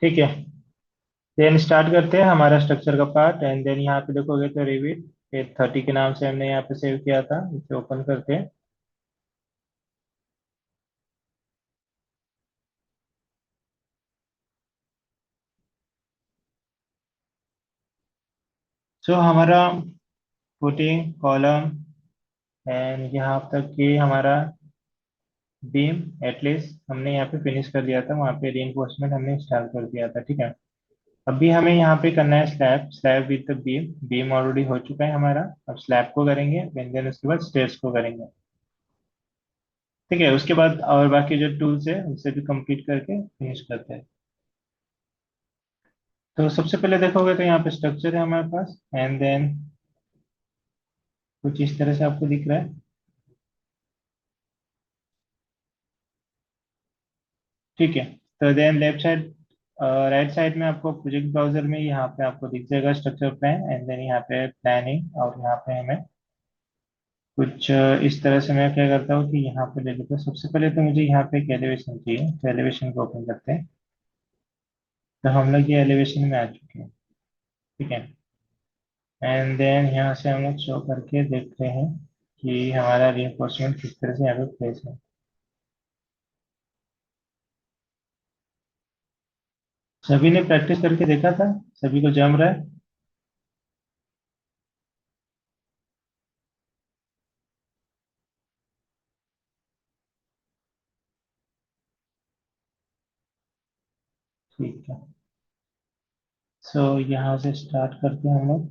ठीक है। Then start करते हैं हमारा स्ट्रक्चर का पार्ट, एंड देन यहाँ पे देखोगे तो रिविट 830 के नाम से हमने यहाँ पे सेव किया था, इसे ओपन करते हैं। सो हमारा फुटिंग कॉलम एंड यहाँ तक कि हमारा बीम एटलीस्ट हमने यहाँ पे फिनिश कर दिया था, वहाँ पे रीइंफोर्समेंट हमने स्टार्ट कर दिया था। ठीक है। अभी हमें यहाँ पे करना है slab, slab with the beam. Beam already हो चुका है हमारा, अब स्लैब को करेंगे, देन उसके बाद स्टेयर्स को करेंगे। ठीक है, उसके बाद और बाकी जो टूल्स है उसे भी कंप्लीट करके फिनिश करते हैं। तो सबसे पहले देखोगे तो यहाँ पे स्ट्रक्चर है हमारे पास, एंड देन कुछ इस तरह से आपको दिख रहा है। ठीक है। तो then left side, right side में आपको प्रोजेक्ट ब्राउजर में यहाँ पे आपको दिख जाएगा स्ट्रक्चर प्लान, एंड देन यहाँ पे प्लानिंग, और यहाँ पे हमें कुछ इस तरह से मैं क्या करता हूँ कि यहाँ पे ले लेता हूँ। सबसे पहले तो मुझे यहाँ पे एक एलिवेशन चाहिए, तो एलिवेशन को ओपन करते हैं। तो हम लोग ये एलिवेशन में आ चुके हैं। ठीक है। एंड देन यहाँ से हम लोग शो करके देखते हैं कि हमारा रीइंफोर्समेंट किस तरह से यहाँ पे प्लेस है। सभी ने प्रैक्टिस करके देखा था, सभी को जम रहा है। ठीक है। सो यहाँ से स्टार्ट करते हैं हम लोग।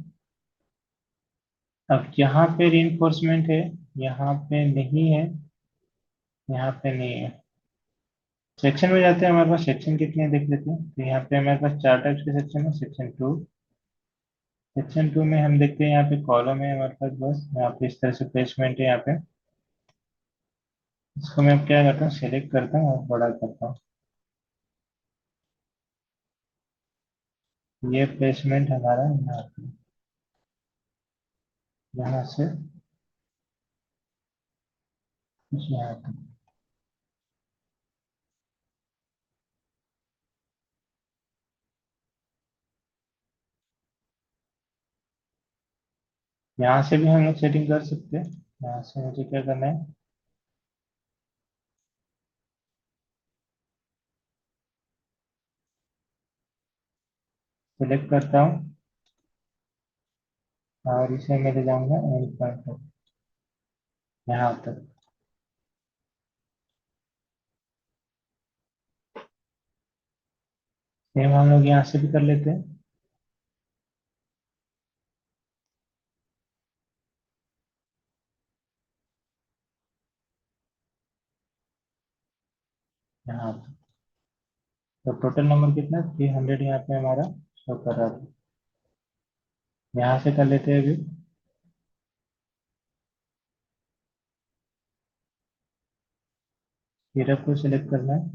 अब यहाँ पे रीइंफोर्समेंट है, यहाँ पे नहीं है, यहाँ पे नहीं है। सेक्शन में जाते हैं, हमारे पास सेक्शन कितने हैं देख लेते हैं। तो यहाँ पे हमारे पास चार टाइप्स के सेक्शन है। सेक्शन टू, सेक्शन टू में हम देखते हैं यहाँ पे कॉलम है हमारे पास, बस यहाँ पे इस तरह से प्लेसमेंट है यहाँ पे। इसको मैं क्या करता हूँ, सेलेक्ट करता हूँ और बड़ा करता हूँ। ये प्लेसमेंट हमारा यहाँ पे, यहाँ से कुछ यहाँ पे। यहाँ से भी हम लोग सेटिंग कर सकते हैं। यहाँ से मुझे क्या करना है, सिलेक्ट करता हूँ और इसे मैं ले जाऊंगा एंड पॉइंट तक, यहाँ तक। सेम हम लोग यहाँ से भी कर लेते हैं, यहाँ तक। तो टोटल नंबर कितना, 300 यहाँ पे हमारा शो कर रहा था। यहाँ से कर लेते हैं अभी। सिरप को सिलेक्ट करना है,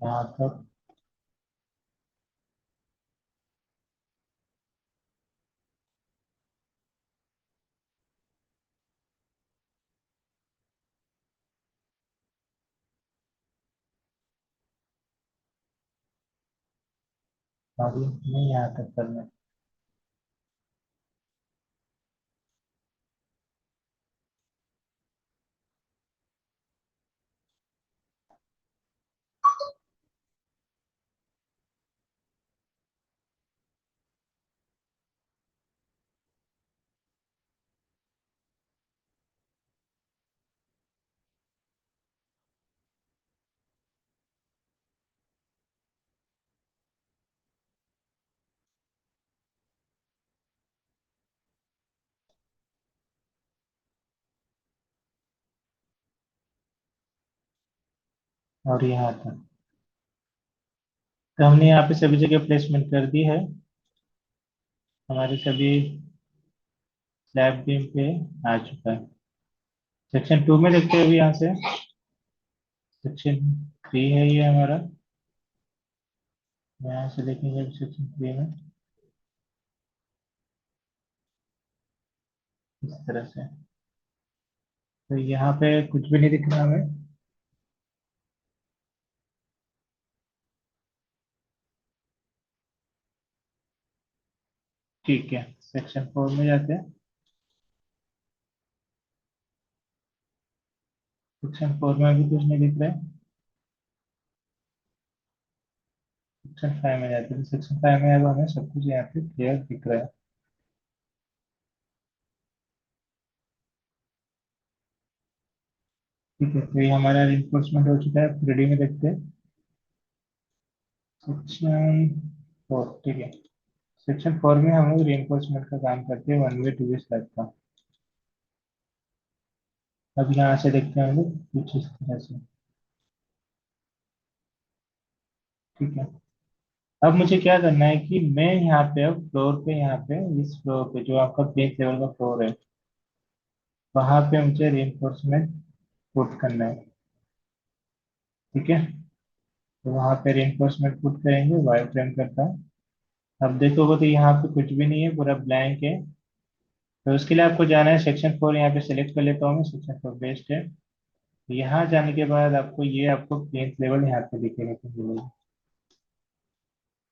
यहाँ तक। अभी नहीं, यहाँ तक करना है। और यहाँ तक। तो हमने यहाँ पे सभी जगह प्लेसमेंट कर दी है, हमारे सभी स्लैब बीम पे आ चुका है। सेक्शन टू में देखते हैं अभी यहाँ से। सेक्शन थ्री है ये हमारा, यहाँ से देखेंगे अभी सेक्शन थ्री में। इस तरह से। तो यहाँ पे कुछ भी नहीं दिख रहा हमें। ठीक है, सेक्शन 4 में जाते हैं। सेक्शन 4 में भी कुछ नहीं दिख रहा है। सेक्शन 5 में जाते हैं। सेक्शन 5 में अब हमें सब कुछ यहाँ पे क्लियर दिख रहा है। ठीक है, तो ये हमारा रिइंफोर्समेंट हो चुका है। 3D में देखते हैं। सेक्शन 4, ठीक है। सेक्शन 4 में हम लोग रिइंफोर्समेंट का काम करते हैं, 1 वे 2 वे स्लैब का। अब यहाँ से देखते हैं हम लोग कुछ इस तरह से। ठीक है। अब मुझे क्या करना है कि मैं यहाँ पे अब फ्लोर पे, यहाँ पे इस फ्लोर पे जो आपका बेस लेवल का फ्लोर है, वहां पे मुझे रिइंफोर्समेंट पुट करना है। ठीक है, तो वहां पे रिइंफोर्समेंट पुट करेंगे, वायर फ्रेम करता है। अब देखोगे तो यहाँ पे कुछ भी नहीं है, पूरा ब्लैंक है। तो उसके लिए आपको जाना है सेक्शन 4। यहाँ पे सेलेक्ट कर लेता हूँ मैं, सेक्शन 4 बेस्ट है। यहाँ जाने के बाद आपको ये आपको प्लेन लेवल यहाँ पे दिखेगा तो मिलेगा।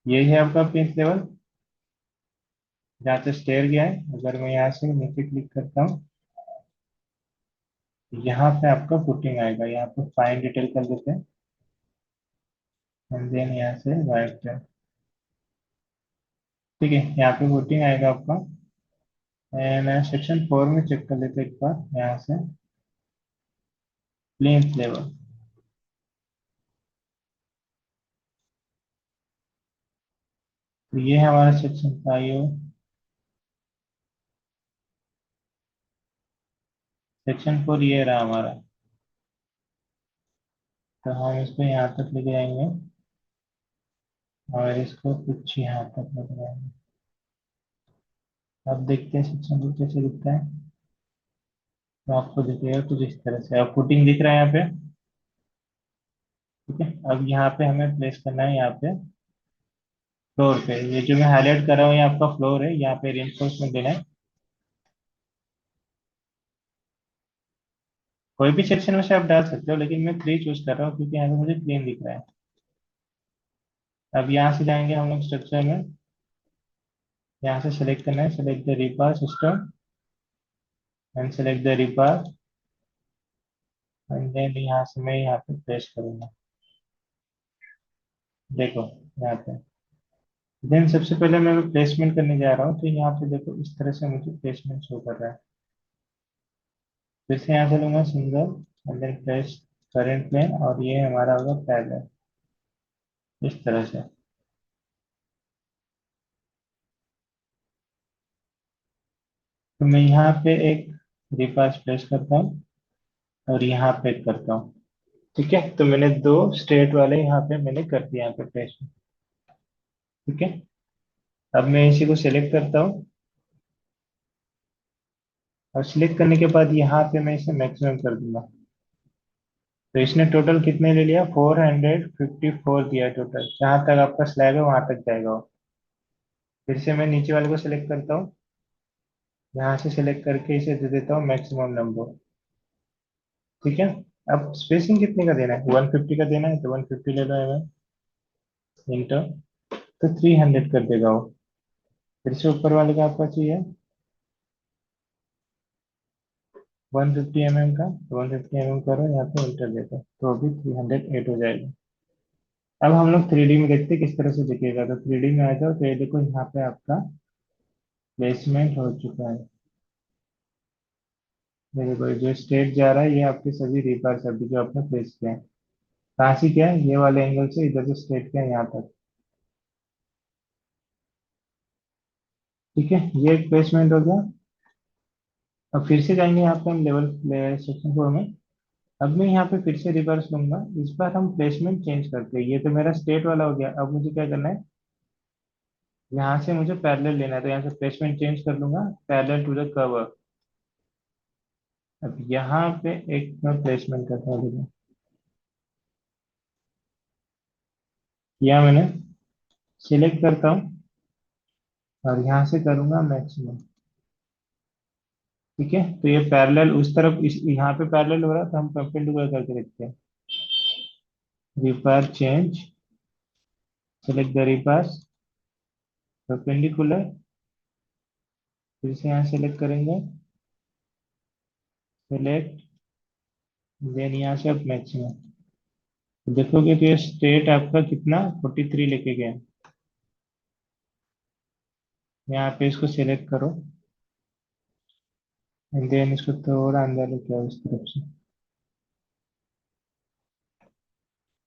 ये है आपका प्लेन लेवल जहाँ से स्टेयर गया है। अगर मैं यहाँ से नीचे क्लिक करता हूँ, यहाँ पे आपका फुटिंग आएगा। यहाँ पे फाइन डिटेल कर देते हैं, एंड देन यहाँ से वाइट है। ठीक है, यहाँ पे फुटिंग आएगा आपका। एंड सेक्शन 4 में चेक कर लेते हैं एक बार यहाँ से। प्लेन लेवल, तो ये है हमारा सेक्शन 5। सेक्शन 4 ये रहा हमारा। तो हम इसको यहाँ तक लेके जाएंगे और इसको कुछ यहाँ तक लेके जाएंगे। अब देखते हैं सेक्शन 2 कैसे दिखता है। तो आपको दिखेगा कुछ इस तरह से। अब फुटिंग दिख रहा है यहाँ पे। ठीक है, अब यहाँ पे हमें प्लेस करना है, यहाँ पे फ्लोर पे। ये जो मैं हाईलाइट कर रहा हूँ ये आपका फ्लोर है, यहाँ पे रिइंफोर्समेंट देना है। कोई भी सेक्शन में से आप डाल सकते हो, लेकिन मैं 3 चूज कर रहा हूँ क्योंकि यहाँ पे मुझे क्लीन दिख रहा है। अब यहाँ से जाएंगे हम लोग स्ट्रक्चर में। यहाँ से सेलेक्ट करना है, select the repair system and select the repair. And then यहाँ से मैं यहाँ पे प्लेस करूंगा। देखो यहाँ पे। देन सबसे पहले मैं प्लेसमेंट करने जा रहा हूँ, तो यहाँ पे देखो इस तरह से मुझे प्लेसमेंट शो कर रहा है। फिर से यहाँ से लूंगा single, and then place current plane, और ये हमारा होगा पैरेलल, इस तरह से। तो मैं यहाँ पे एक रिपास प्लेस करता हूँ और यहाँ पे करता हूँ। ठीक है, तो मैंने 2 स्ट्रेट वाले यहाँ पे मैंने कर दिया, यहाँ पे प्लेस। ठीक है, अब मैं इसी को सिलेक्ट करता हूँ और सिलेक्ट करने के बाद यहाँ पे मैं इसे मैक्सिमम कर दूंगा। तो इसने टोटल कितने ले लिया, 454 दिया टोटल। जहाँ तक आपका स्लैब है वहां तक जाएगा वो। फिर से मैं नीचे वाले को सिलेक्ट करता हूँ, यहाँ से सिलेक्ट करके इसे दे देता हूँ मैक्सिमम नंबर। ठीक है, अब स्पेसिंग कितने का देना है, 150 का देना है, तो 150 ले लो है इंटर। तो 300 कर देगा वो। फिर से ऊपर वाले का आपका चाहिए 150 का, तो 150 करो, यहाँ पे इंटर दे दो, तो अभी 308 हो जाएगा। अब हम लोग 3D में देखते हैं किस तरह से दिखेगा। तो 3D में आ जाओ, तो ये देखो यहाँ पे आपका प्लेसमेंट हो चुका है। मेरे को जो स्टेट जा रहा है ये आपके सभी रिपर्स अभी जो आपने प्लेस किए हैं। कहाँ से किया है, ये वाले एंगल से इधर से स्ट्रेट किया है यहाँ तक। ठीक है, ये एक प्लेसमेंट हो गया। अब फिर से जाएंगे यहाँ पे हम लेवल सेक्शन 4 में। अब मैं यहाँ पे फिर से रिवर्स लूंगा। इस बार हम प्लेसमेंट चेंज करते हैं। ये तो मेरा स्टेट वाला हो गया। अब मुझे क्या करना है, यहाँ से मुझे पैरेलल लेना है, तो यहाँ से प्लेसमेंट चेंज कर लूंगा, पैरेलल टू द कवर। अब यहाँ पे एक मैं प्लेसमेंट करता हूँ, देखो किया मैंने। सिलेक्ट करता हूँ और यहाँ से करूंगा मैक्सिमम। ठीक है, तो ये पैरेलल उस तरफ, इस यहाँ पे पैरेलल हो रहा है, तो हम परपेंडिकुलर करके देखते हैं। Ripper change, select the reapers, perpendicular, फिर से यहाँ सेलेक्ट करेंगे, सेलेक्ट, देन यहाँ से अब मैक्सिमम। देखोगे तो ये स्टेट आपका कितना 43 लेके गया। यहाँ पे इसको सिलेक्ट करो, एंड देन इसको थोड़ा अंदर लेके आओ इस तरफ से।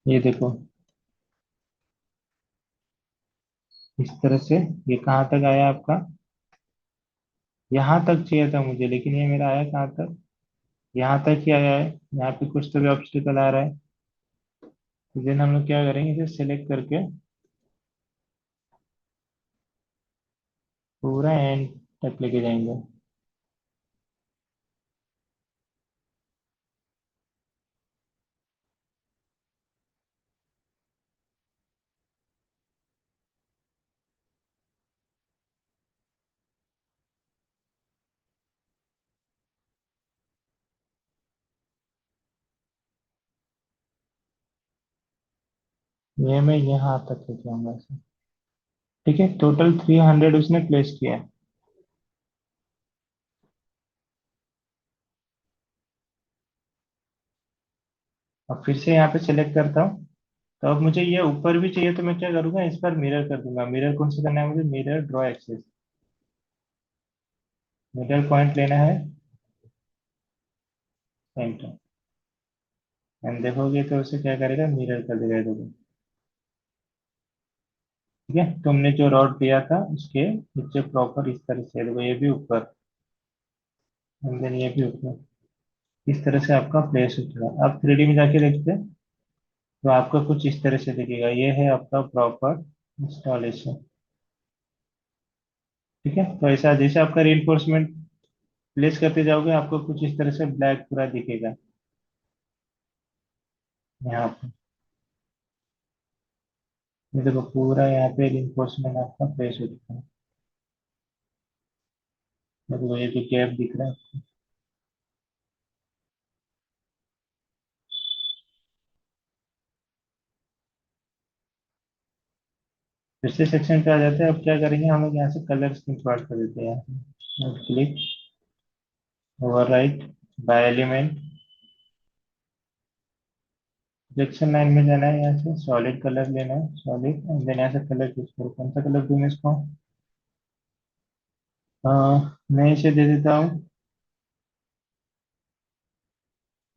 ये देखो, इस तरह से। ये कहाँ तक आया आपका? यहाँ तक चाहिए था मुझे, लेकिन ये मेरा आया कहाँ तक? यहाँ तक ही आया है। यहाँ पे कुछ तो भी ऑब्स्टिकल आ रहा है। तो देन हम लोग क्या करेंगे, इसे सिलेक्ट करके पूरा एंड तक लेके जाएंगे। ये मैं यहाँ तक लेके आऊंगा इसे। ठीक है, टोटल 300 उसने प्लेस किया है। अब फिर से यहाँ पे सिलेक्ट करता हूँ। तो अब मुझे ये ऊपर भी चाहिए, तो मैं क्या करूंगा, इस पर मिरर कर दूंगा। मिरर कौन सा करना है मुझे? Mirror draw axis. Middle point लेना है, सेंटर। एंड देखोगे तो उसे क्या करेगा, मिरर कर देगा, देखो। ठीक है, तुमने जो रॉड दिया था उसके नीचे प्रॉपर इस तरह से देखो, ये भी ऊपर, एंड देन ये भी ऊपर। इस तरह से आपका प्लेस उठेगा। अब 3D में जाके देखते हैं, तो आपका कुछ इस तरह से दिखेगा। ये है आपका प्रॉपर इंस्टॉलेशन। ठीक है, तो ऐसा जैसे आपका रीइंफोर्समेंट प्लेस करते जाओगे, आपको कुछ इस तरह से ब्लैक पूरा दिखेगा यहाँ पे। ये देखो, पूरा यहाँ पे रीइंफोर्समेंट आपका प्लेस हो चुका है। देखो, ये जो गैप दिख रहा है। फिर से सेक्शन पे आ जाते हैं। अब क्या करेंगे, हम लोग यहाँ से कलर स्कीम प्लॉट कर देते हैं। Click, overwrite, by element, selection line में जाना है। यहाँ से सॉलिड कलर लेना है, सॉलिड, एंड देन यहाँ से कलर चूज करो, कौन सा कलर दूँ मैं इसको। मैं इसे दे देता हूँ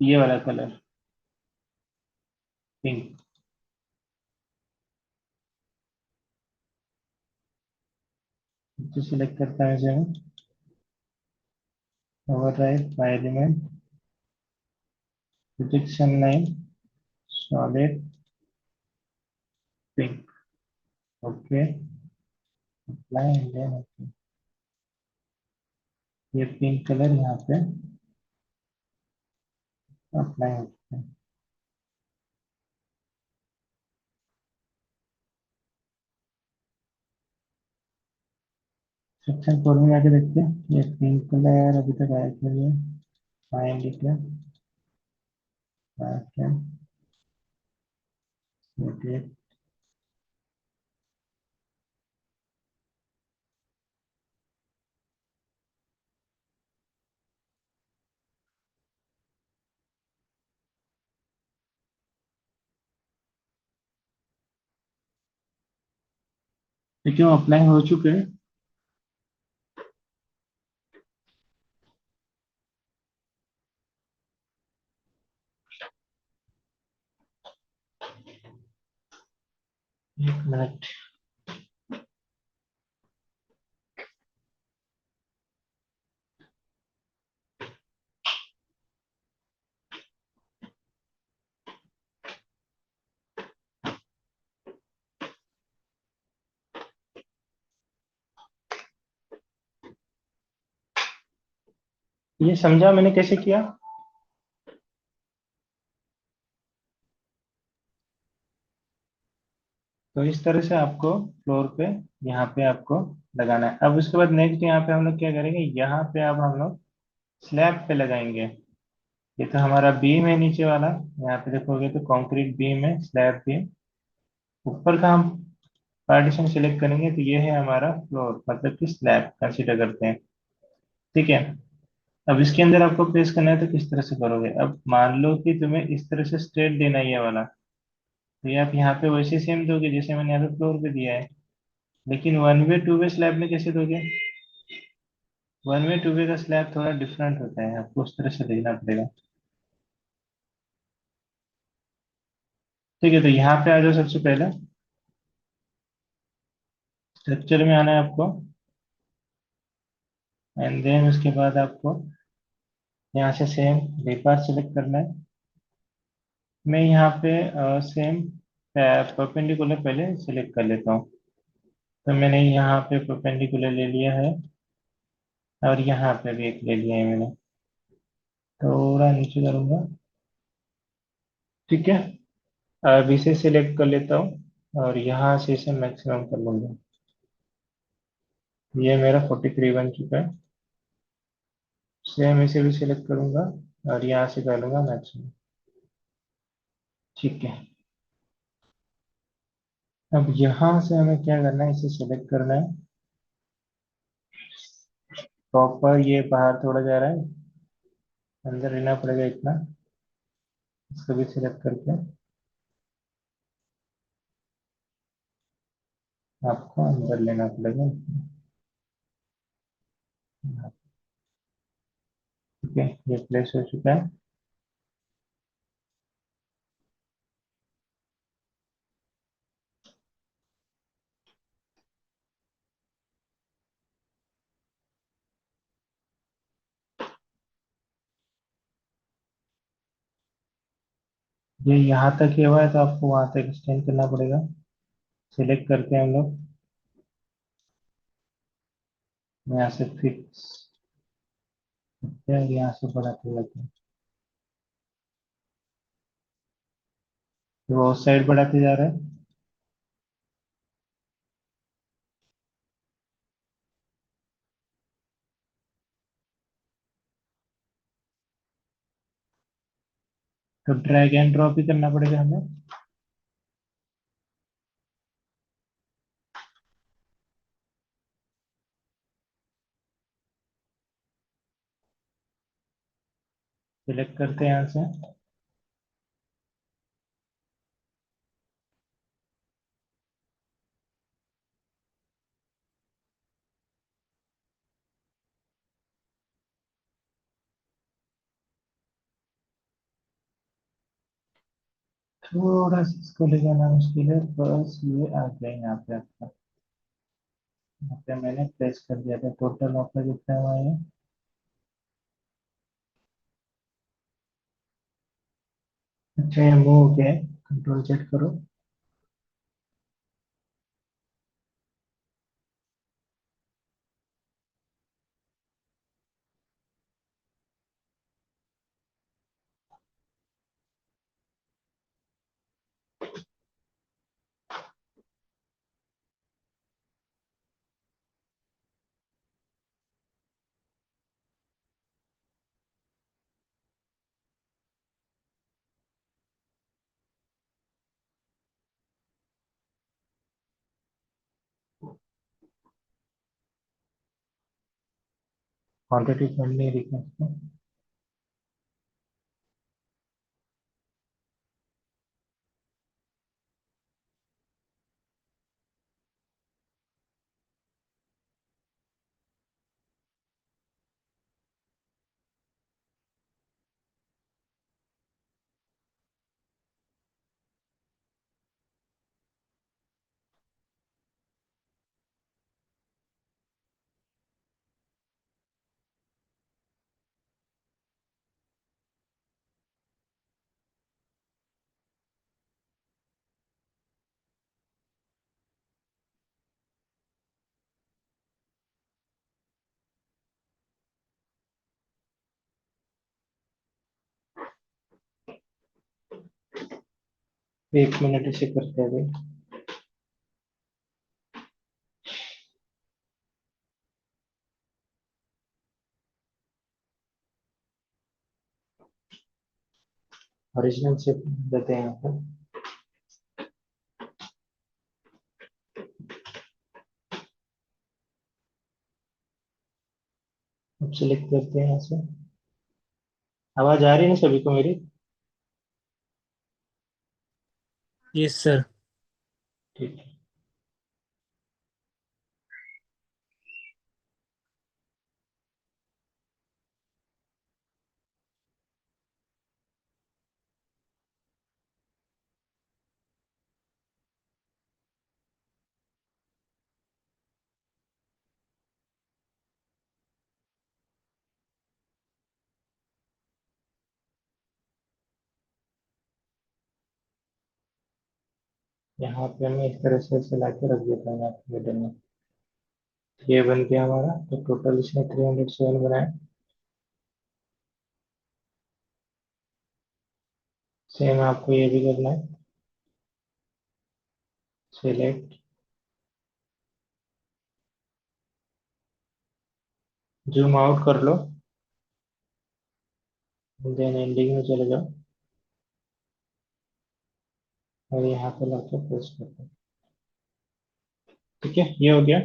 ये वाला कलर, पिंक। तो सिलेक्ट करता हूँ इसे मैं, overwrite, by element, selection line, solid, pink. Okay, apply, and then ये पिंक कलर यहाँ पे अप्लाई हो चुका है। सेक्शन 4 में जाके देखते हैं, ये पिंक कलर अभी तक आया क्या? ये फाइंड इट है, क्या, ये क्यों अप्लाई हो चुके हैं। एक मिनट। ये समझा मैंने कैसे किया? तो इस तरह से आपको फ्लोर पे, यहाँ पे आपको लगाना है। अब उसके बाद नेक्स्ट यहाँ पे हम लोग क्या करेंगे, यहाँ पे अब हम लोग स्लैब पे लगाएंगे। ये तो हमारा बीम है नीचे वाला। यहाँ पे देखोगे तो कंक्रीट बीम है, स्लैब बीम। ऊपर का हम पार्टीशन सिलेक्ट करेंगे तो ये है हमारा फ्लोर, मतलब कि स्लैब कंसीडर करते हैं। ठीक है। अब इसके अंदर आपको प्लेस करना है तो किस तरह से करोगे? अब मान लो कि तुम्हें इस तरह से स्ट्रेट देना है ये वाला, तो ये आप यहाँ पे वैसे सेम दोगे जैसे मैंने यहाँ पे फ्लोर पे दिया है। लेकिन one way two way slab में कैसे दोगे? वन वे टू वे का स्लैब थोड़ा डिफरेंट होता है, आपको उस तरह से देखना पड़ेगा। ठीक है, तो यहाँ पे आ जाओ सबसे पहले। स्ट्रक्चर में आना है आपको, एंड देन उसके बाद आपको यहाँ से सेम बेकार सिलेक्ट करना है। मैं यहाँ पे सेम परपेंडिकुलर पहले सिलेक्ट कर लेता हूँ। तो मैंने यहाँ पे परपेंडिकुलर ले लिया है, और यहाँ पे भी एक ले लिया है मैंने। थोड़ा नीचे करूँगा। ठीक है। अब इसे सिलेक्ट कर लेता हूँ और यहाँ से इसे मैक्सिमम कर लूँगा। ये मेरा 43 बन चुका है। सेम इसे भी सिलेक्ट करूँगा और यहाँ से कर लूँगा मैक्सिमम। ठीक है। अब यहाँ से हमें क्या करना है, इसे सिलेक्ट करना है। प्रॉपर ये बाहर थोड़ा जा रहा है, अंदर लेना पड़ेगा इतना। इसको भी सिलेक्ट करके आपको अंदर लेना पड़ेगा। ठीक है, ये प्लेस हो चुका है। ये यहाँ तक ही हुआ है तो आपको वहां तक एक्सटेंड करना पड़ेगा। सिलेक्ट करते हैं हम लोग, यहाँ से फिक्स करते हैं, यहाँ से बढ़ाते जाते हैं। तो वो उस साइड बढ़ाते जा रहा है। तो ड्रैग एंड ड्रॉप ही करना पड़ेगा हमें। सिलेक्ट करते हैं यहाँ से। थोड़ा सा इसको ले जाना मुश्किल है, बस ये आ गया यहाँ पे आपका। यहाँ पे मैंने प्रेस कर दिया था, टोटल ऑफर कितना हुआ है? अच्छा, ये मूव हो गया है। कंट्रोल चेक करो। क्वांटिटी फंड नहीं दिखा इसमें। एक मिनट इसे करते हुए। ओरिजिनल शेप देते हैं यहाँ पर। अब सिलेक्ट करते हैं यहाँ से। आवाज आ रही है ना सभी को मेरी? Yes sir. ठीक है। यहाँ पे मैं इस तरह से ला के रख देता हूँ आपके मिडल में। ये बन गया हमारा। तो टोटल इसने 307 बनाया। सेम आपको ये भी करना है। सिलेक्ट, जूम आउट कर लो, देन एंडिंग में चले जाओ और यहाँ पे लाके पेस्ट कर दो। ठीक है, ये हो गया।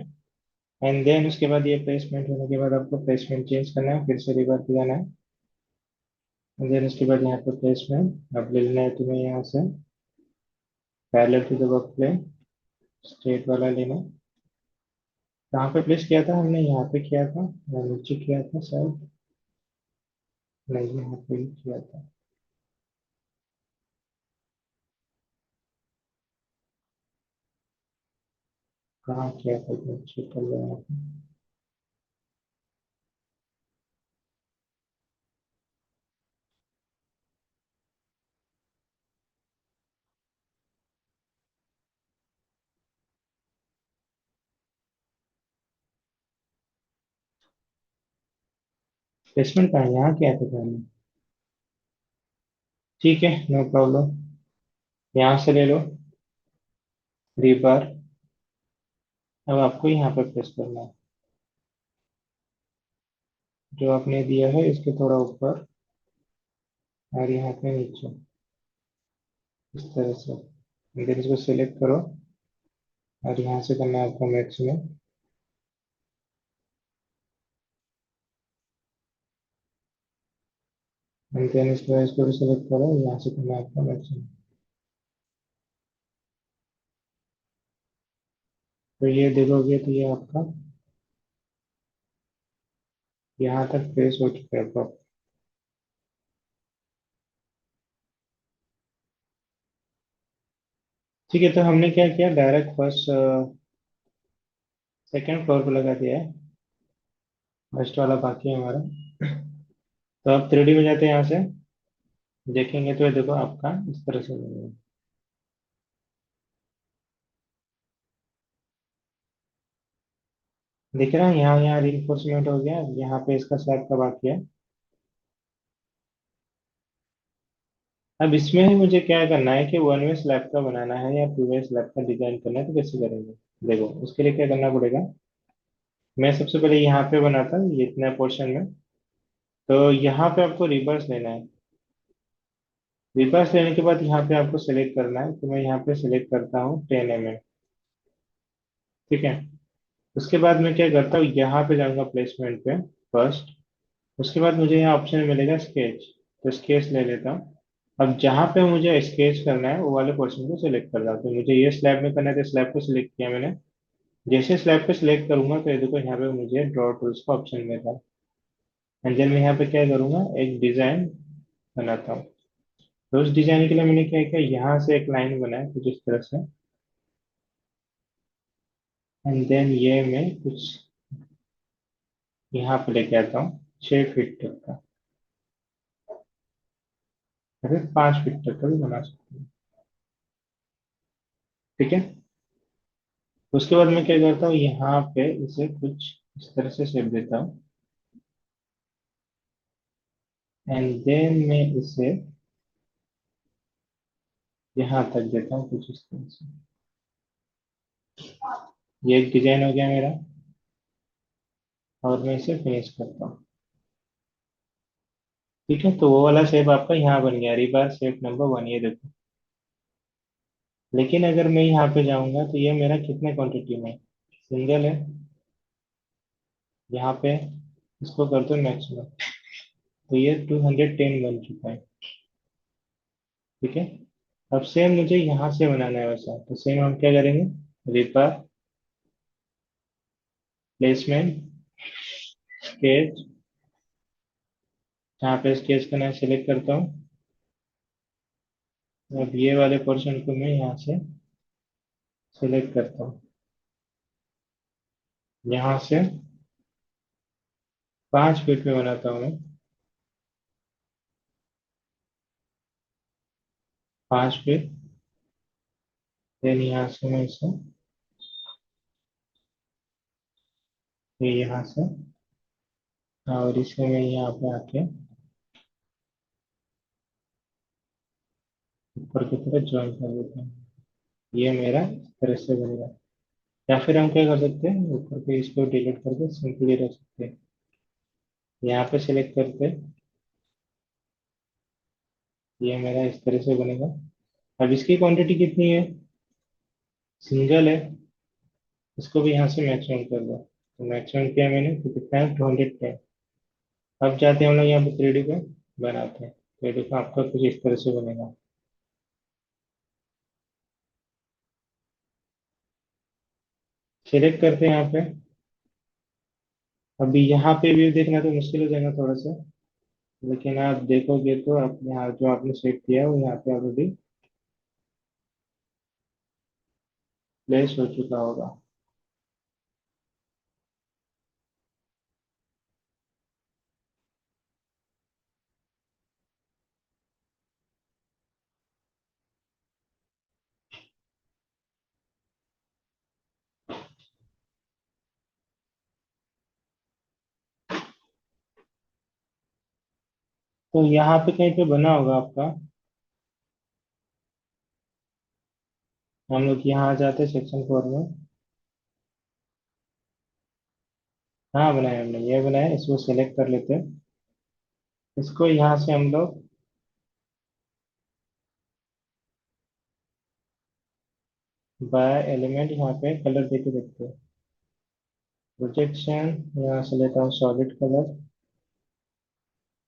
एंड देन उसके बाद ये प्लेसमेंट होने के बाद आपको प्लेसमेंट चेंज करना है, फिर से रिवर्स पे जाना है। एंड देन उसके बाद यहाँ पे प्लेसमेंट अब ले लेना है तुम्हें यहाँ से, parallel to the work plane, straight वाला लेना। कहाँ पे प्लेस किया था हमने? यहाँ पे किया था या नीचे किया था शायद? नहीं, यहाँ पे ही किया था। कहाँ किया था? चेक कर लो यहाँ पे। प्लेसमेंट कहाँ है? यहाँ किया था हमने। ठीक है, नो प्रॉब्लम। यहाँ से ले लो रीबार। अब आपको यहाँ पे प्रेस करना है, जो आपने दिया है इसके थोड़ा ऊपर और यहाँ पे नीचे, इस तरह से। फिर इसको सिलेक्ट करो और यहाँ से करना है आपको मैक्सिमम। देन इसको भी सिलेक्ट करो, यहाँ से करना है आपको मैक्सिमम। तो ये देखोगे तो ये आपका यहाँ तक प्रेस हो चुका है प्रॉपर। ठीक है, तो हमने क्या किया, डायरेक्ट फर्स्ट सेकेंड फ्लोर पे लगा दिया है। फर्स्ट वाला बाकी है हमारा। तो अब 3D में जाते हैं, यहाँ से देखेंगे तो ये देखो आपका इस तरह से बनेगा। दिख रहा है? यहाँ यहाँ रिइंफोर्समेंट हो गया, यहाँ पे इसका स्लैब का बाकी है। अब इसमें ही मुझे क्या करना है कि वन वे स्लैब का बनाना है या टू वे स्लैब का डिजाइन करना है, तो कैसे करेंगे? देखो उसके लिए क्या करना पड़ेगा। मैं सबसे पहले यहाँ पे बनाता हूँ ये इतना पोर्शन में। तो यहाँ पे आपको रिवर्स लेना है। रिवर्स लेने के बाद यहाँ पे आपको सेलेक्ट करना है, तो मैं यहाँ पे सेलेक्ट करता हूँ 10 mm। ठीक है। उसके बाद मैं क्या करता हूँ, यहाँ पे जाऊँगा प्लेसमेंट पे फर्स्ट। उसके बाद मुझे यहाँ ऑप्शन मिलेगा स्केच, तो स्केच ले लेता हूँ। अब जहाँ पे मुझे स्केच करना है वो वाले पोर्शन को सिलेक्ट कर रहा हूँ। तो मुझे ये स्लैब में करना है, तो स्लैब को सिलेक्ट किया मैंने। जैसे स्लैब पे सिलेक्ट करूंगा तो ये देखो यहाँ पे मुझे ड्रॉ टूल्स का ऑप्शन मिला है। एंड देन मैं यहाँ पे क्या करूंगा, एक डिजाइन बनाता हूँ। तो उस डिजाइन के लिए मैंने क्या किया, यहाँ से एक लाइन बनाया कुछ इस तरह से। एंड देन ये मैं कुछ यहाँ पे लेके आता हूँ 6 फीट तक का, या फिर 5 फीट तक का भी बना सकते हैं। ठीक है। उसके बाद मैं क्या करता हूँ, यहाँ पे इसे कुछ इस तरह से शेप देता हूँ। एंड देन मैं इसे यहाँ तक देता हूँ कुछ इस तरह से। ये एक डिजाइन हो गया मेरा। और मैं इसे फिनिश करता हूँ। ठीक है, तो वो वाला शेप आपका यहाँ बन गया, रिबार शेप नंबर 1, ये देखो। लेकिन अगर मैं यहाँ पे जाऊंगा तो ये मेरा कितने क्वांटिटी में, सिंगल है यहाँ पे, इसको कर दो मैक्सिमम, तो ये 210 बन चुका है। ठीक है, अब सेम मुझे यहाँ से बनाना है वैसा, तो सेम हम क्या करेंगे, रिपर, प्लेसमेंट, स्केच, जहाँ पे स्केच का नाम सेलेक्ट करता हूँ। अब ये वाले पोर्शन को मैं यहाँ से सेलेक्ट करता हूँ, यहाँ से 5 फीट में बनाता हूँ मैं, 5 फीट। देन यहाँ से मैं इसे, ये यहाँ से, और इसे मैं यहाँ पे आके ऊपर की तरफ ज्वाइन कर देता हूँ। ये मेरा इस तरह से बनेगा। या फिर हम क्या कर सकते हैं, ऊपर के इसको डिलीट करके सिंपली रख सकते हैं, यहाँ पे सिलेक्ट करते हैं, ये मेरा इस तरह से बनेगा। अब इसकी क्वांटिटी कितनी है, सिंगल है, इसको भी यहाँ से मैक्सिमम कर दो, तो मैक्सिमम किया मैंने, तो कितना है, 210। अब जाते हैं हम लोग यहाँ पे 3D पे बनाते हैं, 3D का आपका कुछ इस तरह से बनेगा। सिलेक्ट करते हैं यहाँ पे। अभी यहाँ पे व्यू देखना तो मुश्किल हो जाएगा थोड़ा सा, लेकिन आप देखोगे तो आप यहाँ जो आपने सेट किया है वो यहाँ पे ऑलरेडी प्लेस हो चुका होगा। तो यहाँ पे कहीं पे बना होगा आपका, हम लोग यहाँ आ जाते हैं सेक्शन 4 में। हाँ बनाया हमने, ये बनाया, इसको सेलेक्ट कर लेते हैं। इसको यहाँ से हम लोग बाय एलिमेंट यहाँ पे कलर देके देखते हैं। प्रोजेक्शन, यहाँ से लेता हूँ सॉलिड कलर,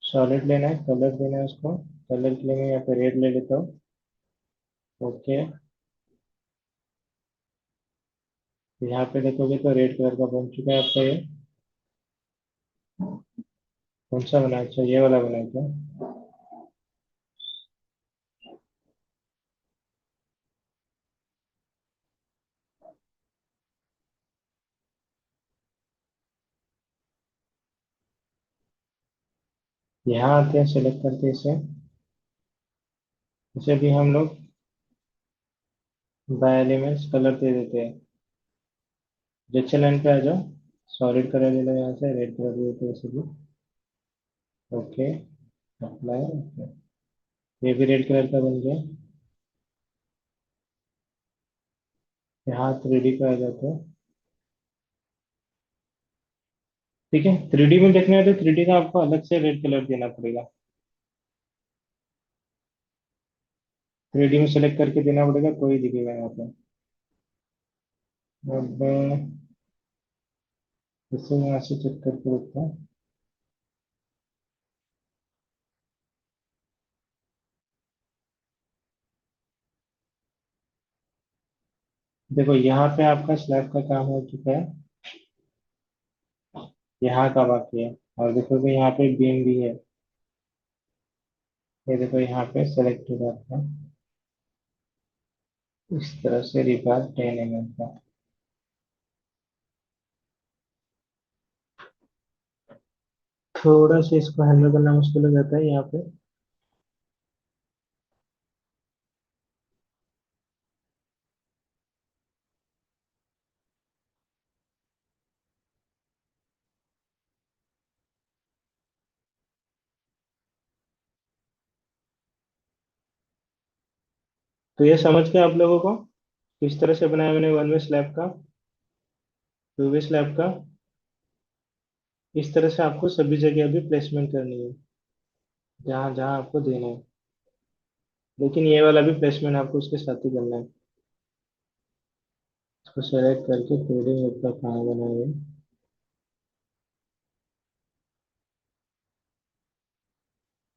सॉलिड लेना है, कलर देना है उसको। कलर के लिए मैं यहाँ पे रेड ले लेता हूँ। ओके, यहाँ पे देखोगे तो रेड कलर का बन चुका है आपका ये। कौन सा बना है? अच्छा ये वाला बना है क्या? यहाँ आते हैं, सेलेक्ट करते हैं इसे, इसे भी हम लोग बाय एलिमेंट्स कलर दे देते हैं। जिससे लाइन पे आ जाओ, सॉलिड कलर ले लो, यहाँ से रेड कलर दे देते हैं इसे भी। ओके, अप्लाई, ओके, ये भी रेड कलर का बन गया। यहाँ 3D पे आ जाते हैं। ठीक है, 3D में देखना है तो 3D का आपको अलग से रेड कलर देना पड़ेगा, 3D में सेलेक्ट करके देना पड़ेगा तो ही दिखेगा यहाँ पे। अब इसे यहाँ से चेक करके देखते हैं। देखो यहाँ पे आपका स्लैब का काम हो चुका है, यहाँ का बाकी है। और देखो कि यहाँ पे बीम भी है, ये देखो यहाँ पे सेलेक्ट हो जाता है इस तरह से, रिबार 10 mm का। थोड़ा सा इसको हैंडल करना मुश्किल हो जाता है यहाँ पे। तो ये समझ के आप लोगों को किस तरह से बनाया मैंने, 1 वे स्लैब का, 2 वे स्लैब का, इस तरह से आपको सभी जगह अभी प्लेसमेंट करनी है। जहाँ जहाँ आपको देना है। लेकिन ये वाला भी प्लेसमेंट आपको उसके साथ ही करना है। इसको सेलेक्ट करके फीडिंग वेब का कहाँ बनाएंगे।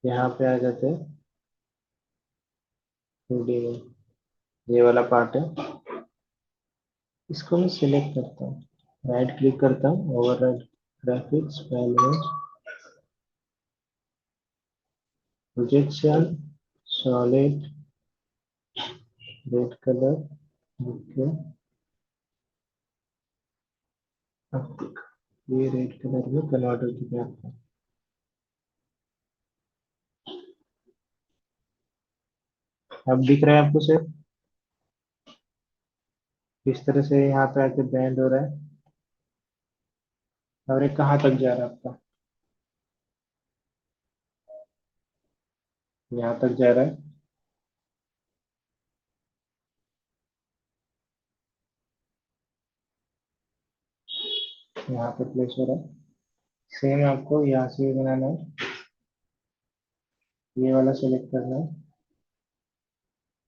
यहाँ पे आ जाते हैं फीडिंग में। ये वाला पार्ट है। इसको मैं सिलेक्ट करता हूँ, राइट क्लिक करता हूँ, ओवरराइड ग्राफिक्स पहले, projection, solid, red colour. Okay, अब ये रेड कलर में कन्वर्ट हो चुका है आपका। अब दिख रहा है आपको सर किस तरह से यहाँ पे आके बैंड हो रहा है। और ये कहाँ तक जा रहा है आपका, यहाँ तक जा रहा है। यहाँ पे प्लेस हो रहा है। सेम आपको यहाँ से भी बनाना है। ये वाला सेलेक्ट करना है,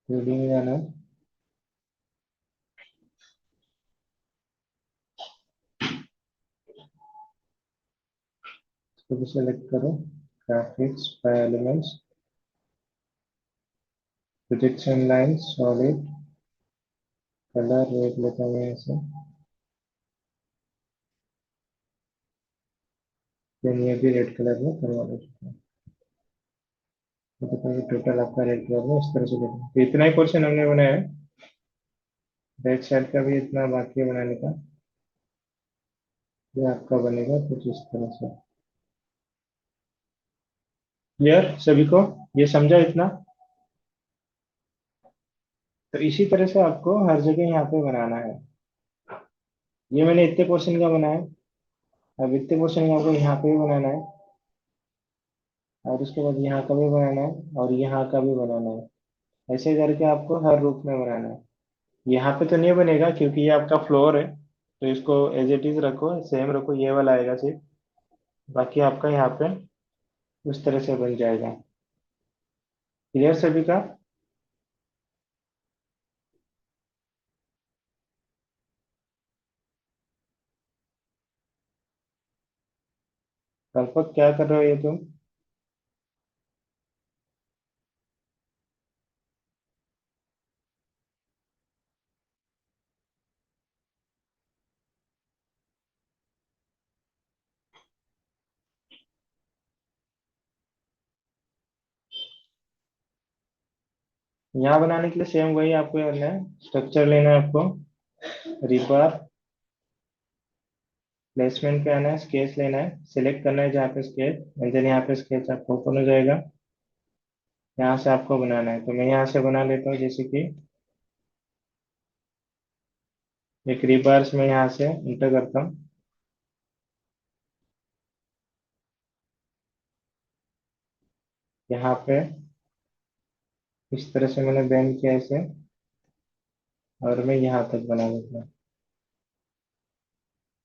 3D में जाना है। इसको भी सेलेक्ट करो, graphics bye elements, projection line, solid, colour red लेता हूँ यहाँ से। देन ये भी रेड कलर में कन्वर्ट हो चुका है। तो देखो ये टोटल आपका रेड कलर में इस तरह से देखो, तो इतना ही पोर्शन हमने बनाया है। बैक साइड का भी इतना बाकी है बनाने का। ये आपका बनेगा कुछ इस तरह से। क्लियर सभी को, ये समझा इतना। तो इसी तरह से आपको हर जगह यहाँ पे बनाना है। ये मैंने इतने पोर्शन का बनाया है। अब इतने पोर्शन का आपको यहाँ पे भी बनाना है, और उसके बाद यहाँ का भी बनाना है, और यहाँ का भी बनाना है। ऐसे करके आपको हर रूप में बनाना है। यहाँ पे तो नहीं बनेगा क्योंकि ये आपका फ्लोर है, तो इसको एज इट इज रखो, सेम रखो, ये वाला आएगा सिर्फ। बाकी आपका यहाँ पे उस तरह से बन जाएगा। क्लियर सभी का। कल्पक क्या कर रहे हो ये तुम। यहाँ बनाने के लिए सेम वही आपको करना है। स्ट्रक्चर लेना है आपको, रिपर, प्लेसमेंट पे आना है, स्केच लेना है, सिलेक्ट करना है जहाँ पे स्केच, एंड देन यहाँ पे स्केच आपको ओपन हो जाएगा। यहाँ से आपको बनाना है, तो मैं यहाँ से बना लेता हूँ, जैसे कि एक रिपर्स में यहाँ से इंटर करता हूँ। यहाँ पे इस तरह से मैंने बेंड किया इसे, और मैं यहाँ तक बना लेता हूँ।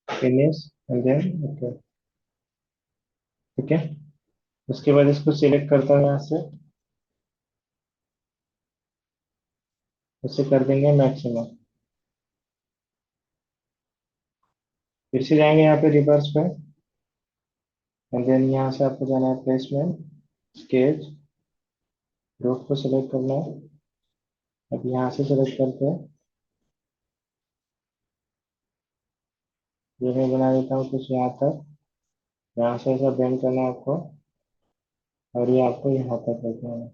Finish, and then okay. ठीक है, उसके बाद इसको सिलेक्ट करता हूँ यहाँ से, इसे कर देंगे मैक्सिमम। फिर से जाएंगे यहाँ पे रिवर्स पे, एंड देन यहाँ से आपको जाना है प्लेसमेंट, स्केच, रूट को सिलेक्ट करना है। अब यहाँ से सिलेक्ट करते हैं, ये मैं बना देता हूँ कुछ यहाँ तक। यहाँ से ऐसा बेंड करना है आपको, और ये आपको यहाँ तक रखना है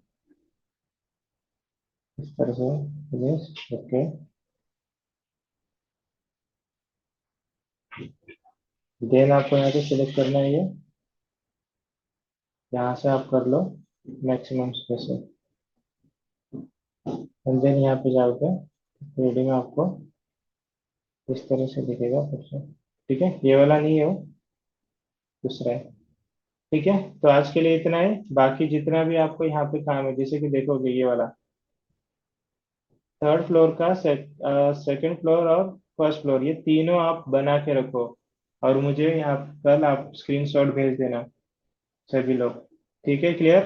इस तरह से। Finish okay. देन आपको यहाँ से सिलेक्ट करना है ये, यहाँ से आप कर लो मैक्सिमम स्पेस, एंड देन यहाँ पे जाओगे, रीडिंग आपको इस तरह से दिखेगा फिर से। ठीक है, ये वाला नहीं है वो, दूसरा है। ठीक है, तो आज के लिए इतना है। बाकी जितना भी आपको यहाँ पे काम है, जैसे कि देखोगे ये वाला थर्ड फ्लोर का सेकंड फ्लोर और फर्स्ट फ्लोर, ये तीनों आप बना के रखो, और मुझे यहाँ कल आप स्क्रीनशॉट भेज देना सभी लोग। ठीक है, क्लियर।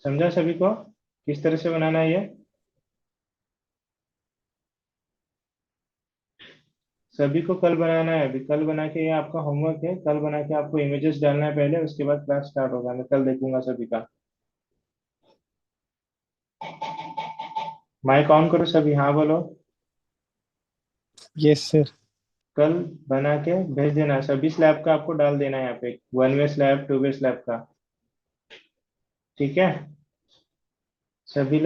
समझा सभी को किस तरह से बनाना है ये? सभी को कल बनाना है, अभी कल बना के, ये आपका होमवर्क है, कल बना के आपको इमेजेस डालना है पहले, उसके बाद क्लास स्टार्ट होगा, मैं कल देखूंगा सभी का। माइक ऑन करो सभी, हाँ बोलो। Yes sir. कल बना के भेज देना, सभी स्लैब का आपको डाल देना है यहाँ पे, 1 वे स्लैब, 2 वे स्लैब का। ठीक है सभी लोग।